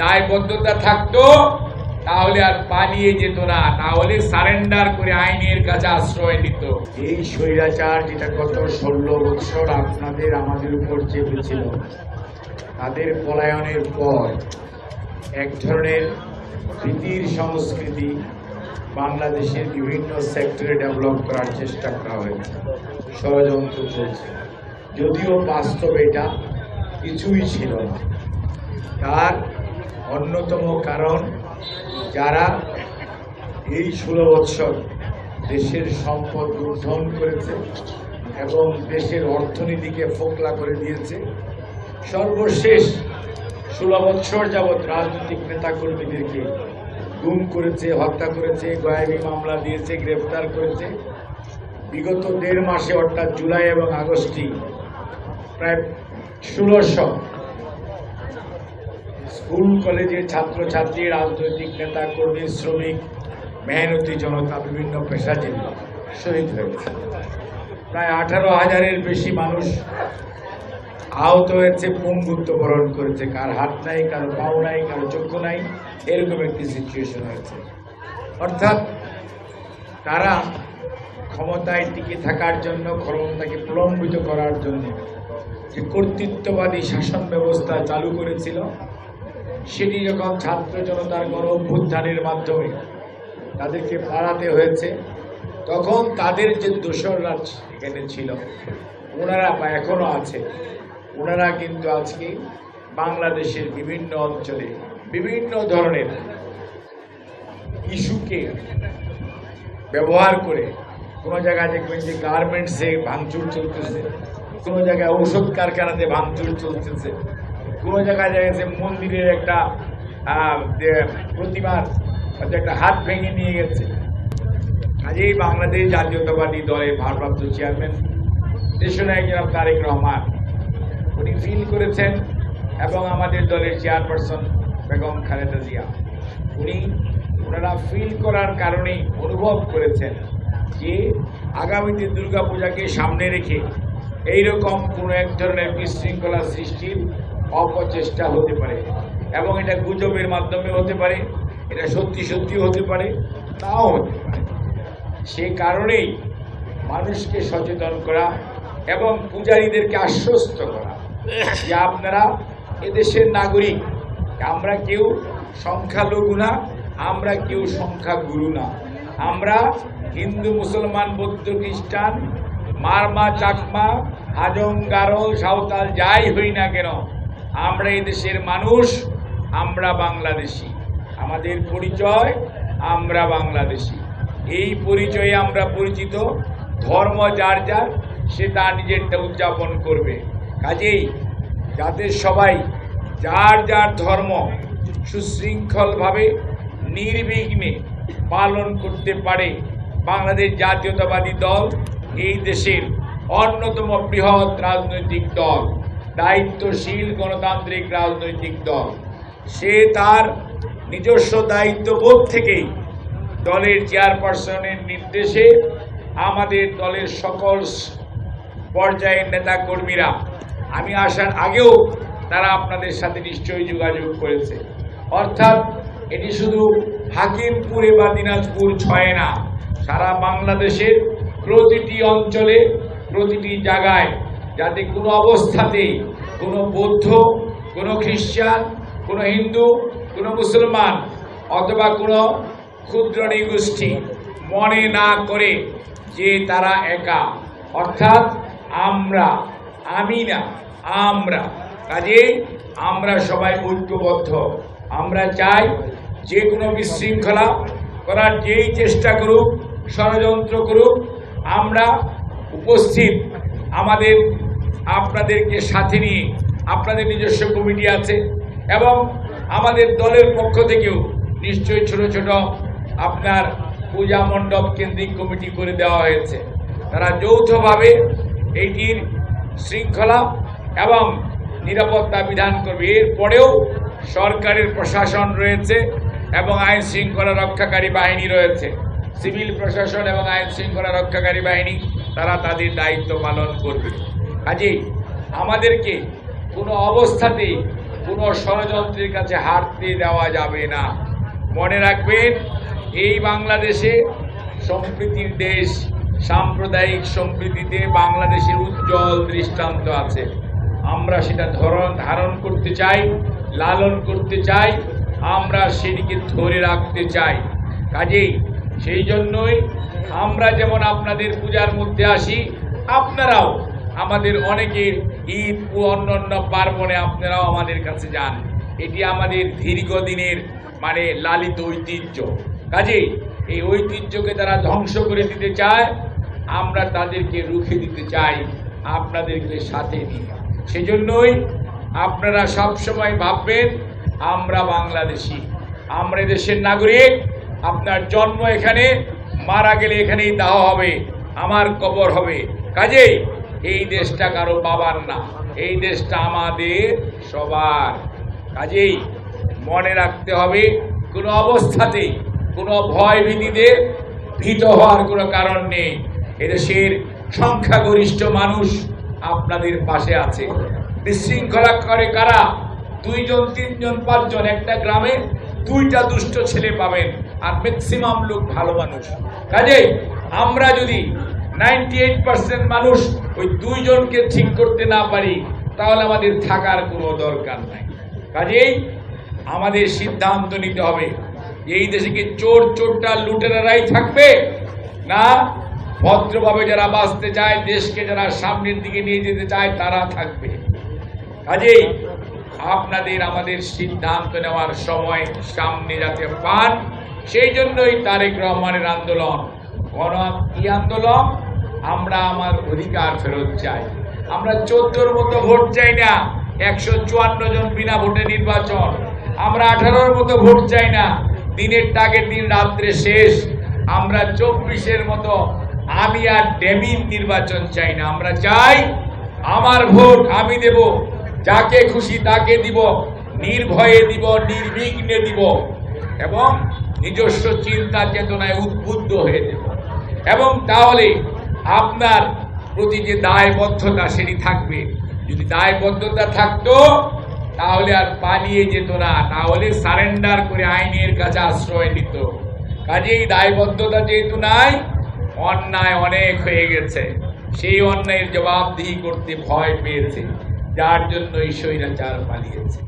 দায়বদ্ধতা থাকতো তাহলে আর পালিয়ে যেত না, তাহলে সারেন্ডার করে আইনের কাছে আশ্রয় নিত। এই স্বৈরাচার যেটা গত 16 বছর আপনাদের আমাদের উপর চেপেছিল, তাদের পলায়নের পর এক ধরনের ভীতির সংস্কৃতি বাংলাদেশের বিভিন্ন সেক্টরে ডেভেলপ করার চেষ্টা করা হয়েছে, ষড়যন্ত্র চলছে, যদিও বাস্তবে এটা কিছুই ছিল না। তার অন্যতম কারণ যারা এই 16 বছর দেশের সম্পদ লুণ্ঠন করেছে এবং দেশের অর্থনীতিকে ফোকলা করে দিয়েছে, সর্বশেষ 16 বছর যাবৎ রাজনৈতিক নেতাকর্মীদেরকে গুম করেছে, হত্যা করেছে, গায়েবী মামলা দিয়েছে, গ্রেফতার করেছে। বিগত 1.5 মাসে অর্থাৎ জুলাই এবং আগস্টে প্রায় 1600 স্কুল কলেজের ছাত্রছাত্রী, রাজনৈতিক নেতা কর্মী, শ্রমিক, মেহনতি জনতা, বিভিন্ন পেশাজীবী শহীদ হয়েছে। প্রায় 18,000-এর বেশি মানুষ আহত হয়েছে, পঙ্গুত্ব বরণ করেছে, কার হাত নাই, কারো পাও নাই, কারো চক্ষু নাই, এরকম একটি সিচুয়েশন হয়েছে। অর্থাৎ তারা ক্ষমতায় টিকে থাকার জন্য, ক্ষমতাকে প্রলম্বিত করার জন্য যে কর্তৃত্ববাদী শাসন ব্যবস্থা চালু করেছিল, সেটি যখন ছাত্র জনতার গণ অভ্যুত্থানের মাধ্যমে তাদেরকে পালাতে হয়েছে, তখন তাদের যে দোসররা এখানে ছিল, ওনারা বা এখনো আছে, ওনারা কিন্তু আজকে বাংলাদেশের বিভিন্ন অঞ্চলে বিভিন্ন ধরনের ইস্যুকে ব্যবহার করে, কোনো জায়গায় দেখবেন যে গার্মেন্টসে ভাঙচুর চলতেছে, কোনো জায়গায় ঔষধ কারখানাতে ভাঙচুর চলতেছে, কোনো জায়গায় দেখা গেছে মন্দিরের একটা প্রতিমার একটা হাত ভেঙে নিয়ে গেছে। কাজেই বাংলাদেশ জাতীয়তাবাদী দলের ভারপ্রাপ্ত চেয়ারম্যান দেশনায়ক জনাব তারেক রহমান উনি ফিল করেছেন, এবং আমাদের দলের চেয়ারপারসন বেগম খালেদা জিয়া ওনারা ফিল করার কারণে অনুভব করেছেন যে আগামীতে দুর্গাপূজাকে সামনে রেখে এইরকম কোনো এক ধরনের বিশৃঙ্খলা সৃষ্টির অপচেষ্টা হতে পারে, এবং এটা গুজবের মাধ্যমে হতে পারে, এটা সত্যি সত্যিও হতে পারে, নাও হতে পারে। সে কারণেই মানুষকে সচেতন করা এবং পূজারীদেরকে আশ্বস্ত করা যে আপনারা এদেশের নাগরিক, আমরা কেউ সংখ্যালঘু না, আমরা কেউ সংখ্যাগুরু না, আমরা হিন্দু, মুসলমান, বৌদ্ধ, খ্রিস্টান, মারমা, চাকমা, হাজং, গারো, সাঁওতাল যাই হই না কেন, আমরা এই দেশের মানুষ, আমরা বাংলাদেশি, আমাদের পরিচয় আমরা বাংলাদেশি। এই পরিচয়ে আমরা পরিচিত, ধর্ম যার যার সে তার নিজেরটা উদযাপন করবে। কাজেই যাতে সবাই যার যার ধর্ম সুশৃঙ্খলভাবে নির্বিঘ্নে পালন করতে পারে, বাংলাদেশ জাতীয়তাবাদী দল এই দেশের অন্যতম বৃহৎ রাজনৈতিক দল, দায়িত্বশীল গণতান্ত্রিক রাজনৈতিক দল। সে তার নিজস্ব দায়িত্ববোধ থেকেই দলের চেয়ারপারসনের নির্দেশে আমাদের দলের সকল পর্যায়ের নেতাকর্মীরা, আমি আসার আগেও তারা আপনাদের সাথে নিশ্চয়ই যোগাযোগ করেছে। অর্থাৎ এটি শুধু হাকিমপুরে বা দিনাজপুর 6 না, সারা বাংলাদেশের প্রতিটি অঞ্চলে, প্রতিটি জায়গায় যাতে কোনো অবস্থাতেই কোনো বৌদ্ধ, কোনো খ্রিস্টান, কোনো হিন্দু, কোনো মুসলমান অথবা কোনো ক্ষুদ্র নৃগোষ্ঠী মনে না করে যে তারা একা, অর্থাৎ আমরা, আমি না, আমরা। কাজে আমরা সবাই ঐক্যবদ্ধ। আমরা চাই যে কোনো বিশৃঙ্খলা করার যেই চেষ্টা করুক, ষড়যন্ত্র করুক, আমরা উপস্থিত। আমাদের আপনাদেরকে সাথে নিয়ে আপনাদের নিজস্ব কমিটি আছে, এবং আমাদের দলের পক্ষ থেকেও নিশ্চয়ই ছোট ছোট আপনার পূজা মণ্ডপ কেন্দ্রিক কমিটি করে দেওয়া হয়েছে। তারা যৌথভাবে এইটির শৃঙ্খলা এবং নিরাপত্তা বিধান করবে। এরপরেও সরকারের প্রশাসন রয়েছে এবং আইন শৃঙ্খলা রক্ষাকারী বাহিনী রয়েছে, সিভিল প্রশাসন এবং আইন শৃঙ্খলা রক্ষাকারী বাহিনী, তারা তাদের দায়িত্ব পালন করবে। কাজেই আমাদেরকে কোনো অবস্থাতেই কোনো ষড়যন্ত্রের কাছে হারতে দেওয়া যাবে না। মনে রাখবেন, এই বাংলাদেশে সম্প্রীতির দেশ, সাম্প্রদায়িক সম্প্রীতিতে বাংলাদেশের উজ্জ্বল দৃষ্টান্ত আছে। আমরা সেটা ধারণ করতে চাই, লালন করতে চাই, আমরা সেটিকে ধরে রাখতে চাই। কাজেই সেই জন্যই আমরা যেমন আপনাদের পূজার মধ্যে আসি, আপনারাও আমাদের অনেকের ঈদ ও অন্যান্য পার্বণে আপনারাও আমাদের কাছে যান। এটি আমাদের দীর্ঘদিনের লালিত ঐতিহ্য। কাজেই এই ঐতিহ্যকে তারা ধ্বংস করে দিতে চায়, আমরা তাদেরকে রুখে দিতে চাই, আপনাদেরকে সাথে নিয়ে। সেজন্যই আপনারা সবসময় ভাববেন আমরা বাংলাদেশি, আমরা দেশের নাগরিক। আপনার জন্ম এখানে, মারা গেলে এখানেই দাহ হবে, আমার কবর হবে। কাজেই এই দেশটা কারো বাবার না, এই দেশটা আমাদের সবার। কাজেই মনে রাখতে হবে, কোনো অবস্থাতেই কোনো ভয় ভীতিতে ভীত হওয়ার কোনো কারণ নেই। এদেশের সংখ্যাগরিষ্ঠ মানুষ আপনাদের পাশে আছে। বিশৃঙ্খলা করে কারা? 2 জন 3 জন 5 জন। একটা গ্রামে 2টা দুষ্ট ছেলে পাবেন, আর ম্যাক্সিমাম লোক ভালো মানুষ। কাজেই আমরা যদি 98% মানুষ ওই 2 জনকে ঠিক করতে না পারি, তাহলে আমাদের থাকার কোনো দরকার নাই। কাজেই আমাদের সিদ্ধান্ত নিতে হবে, এই দেশে কি চোরটা লুটেরারাই থাকবে, না ভদ্রভাবে যারা বাঁচতে চায়, দেশকে যারা সামনের দিকে নিয়ে যেতে চায়, তারা থাকবে। কাজেই আপনাদের আমাদের সিদ্ধান্ত নেওয়ার সময় সামনে যাতে পান, সেই জন্যই তারেক রহমানের আন্দোলন। কি আন্দোলন? আমরা আমার অধিকার ফেরত চাই। আমরা 14র মতো ভোট চাই না, 154 জন বিনা ভোটে নির্বাচন। আমরা 18র মতো ভোট চাই না, দিনের টাকের দিন রাত্রে শেষ। আমরা 24-এর মতো আমি আর ডেমিন নির্বাচন চাই না। আমরা চাই আমার ভোট আমি দেব, যাকে খুশি তাকে দিব, নির্ভয়ে দিব, নির্বিঘ্নে দিব, এবং নিজস্ব চিন্তা চেতনায় উদ্বুদ্ধ হয়ে দেব। এবং তাহলে আপনার প্রতি যে দায়বদ্ধতা সেটি থাকবে। যদি দায়বদ্ধতা থাকতো, তাহলে আর পালিয়ে যেত না, তাহলে সারেন্ডার করে আইনের কাছে আশ্রয় নিত। কাজেই দায়বদ্ধতা যেহেতু নাই, অন্যায় অনেক হয়ে গেছে, সেই অন্যায়ের জবাবদিহি করতে ভয় পেয়েছে, যার জন্য এই স্বৈরাচার পালিয়েছে।